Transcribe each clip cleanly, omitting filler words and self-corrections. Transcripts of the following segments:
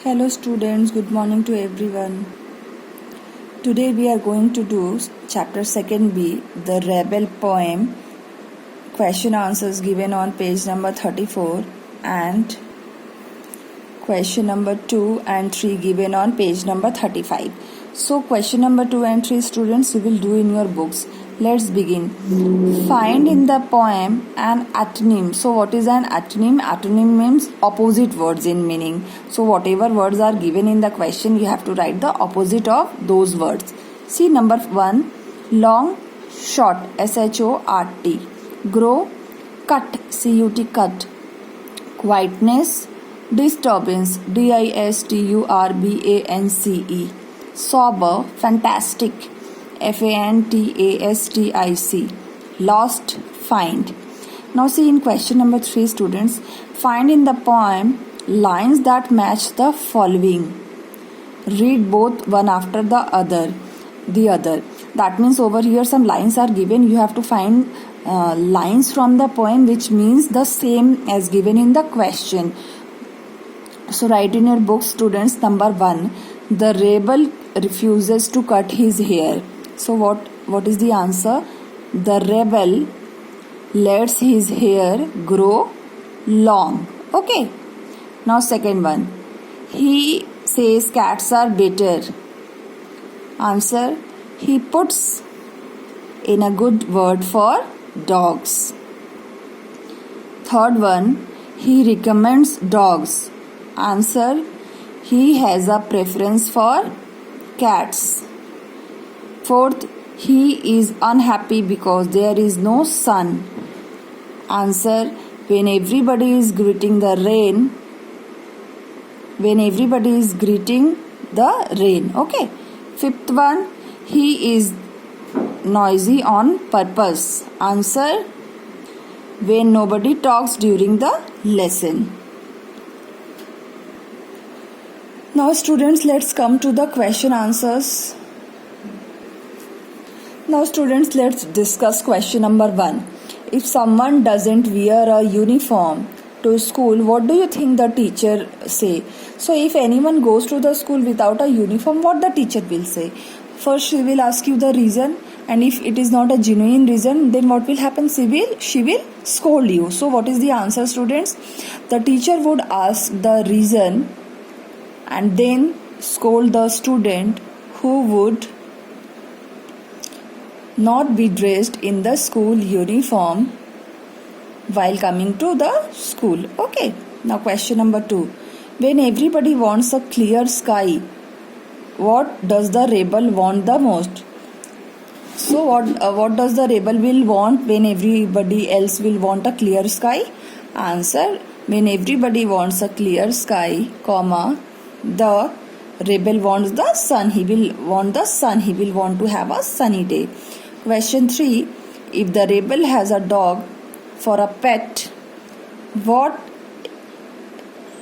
Hello students, good morning to everyone. Today we are going to do chapter 2B, the Rebel poem, question answers given on page number 34 and question number 2 and 3 given on page number 35. So question number 2 and 3 students you will do in your books. Let's begin. Find in the poem an antonym. So what is an antonym? Antonym means opposite words in meaning. So whatever words are given in the question, you have to write the opposite of those words. See number 1. Long, short, short. Grow, cut, cut, cut. Quietness, disturbance, disturbance. Sober, fantastic, fantastic. Lost, find. Now see in question number 3 students, find in the poem lines that match the following. Read both one after the other. That means over here some lines are given. You have to find lines from the poem which means the same as given in the question. So write in your book students. Number 1, the rebel refuses to cut his hair. So what is the answer? The rebel lets his hair grow long. Okay. Now second one. He says cats are better. Answer. He puts in a good word for dogs. Third one. He recommends dogs. Answer. He has a preference for cats. Fourth, he is unhappy because there is no sun. Answer, when everybody is greeting the rain. Okay. Fifth one, he is noisy on purpose. Answer, when nobody talks during the lesson. Now students, let's come to the question answers. Now students, let's discuss question number 1. If someone doesn't wear a uniform to school, what do you think the teacher say? So if anyone goes to the school without a uniform, what the teacher will say? First she will ask you the reason, and if it is not a genuine reason, then what will happen? She will scold you. So what is the answer students? The teacher would ask the reason and then scold the student who would not be dressed in the school uniform while coming to the school. Okay. Now question number 2. When everybody wants a clear sky, what does the rebel want the most? So what does the rebel will want when everybody else will want a clear sky? Answer, when everybody wants a clear sky, the rebel wants the sun. He will want the sun. He will want to have a sunny day. Question 3. If the rebel has a dog for a pet, what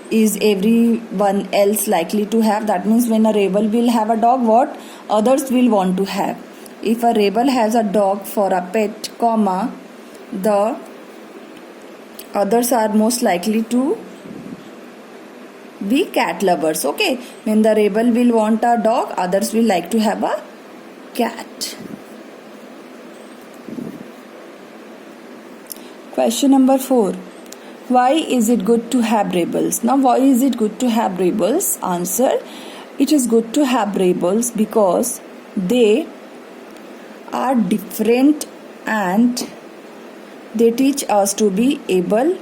is everyone else likely to have? That means when a rebel will have a dog, what others will want to have? If a rebel has a dog for a pet, the others are most likely to be cat lovers. Okay. When the rebel will want a dog, others will like to have a cat. Question number 4. Why is it good to have rebels? Now why is it good to have rebels? Answer, it is good to have rebels because they are different and they teach us to be able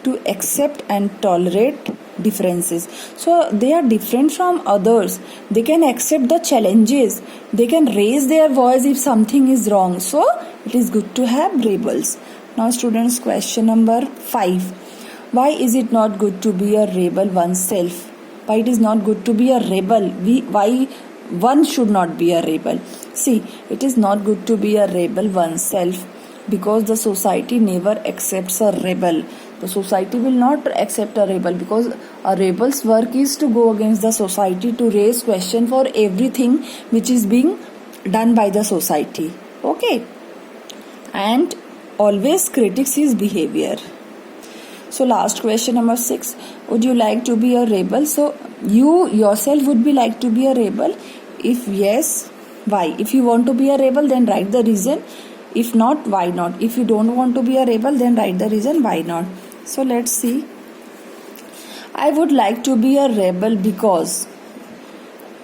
to accept and tolerate differences. So they are different from others. They can accept the challenges. They can raise their voice if something is wrong. So it is good to have rebels. Now students, question number 5. Why is it not good to be a rebel oneself? Why it is not good to be a rebel? Why one should not be a rebel? See, it is not good to be a rebel oneself because the society never accepts a rebel. The society will not accept a rebel because a rebel's work is to go against the society, to raise question for everything which is being done by the society. Okay. And always critiques his behavior. So last question number 6, would you like to be a rebel? So you yourself would be like to be a rebel? If yes, why? If you want to be a rebel, then write the reason. If not, why not? If you don't want to be a rebel, then write the reason why not. So let's see. I would like to be a rebel because.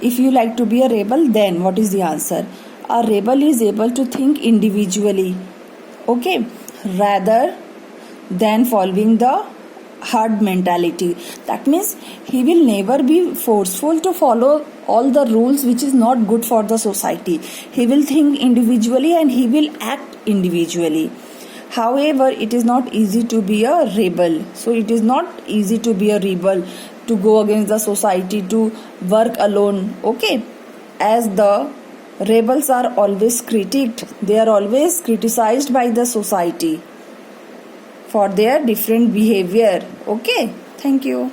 If you like to be a rebel, then what is the answer? A rebel is able to think individually, okay, rather than following the herd mentality. That means he will never be forceful to follow all the rules which is not good for the society. He will think individually and he will act individually. However, it is not easy to be a rebel. So it is not easy to be a rebel, to go against the society, to work alone, okay, as the rebels are always critiqued. They are always criticized by the society for their different behavior. Okay, thank you.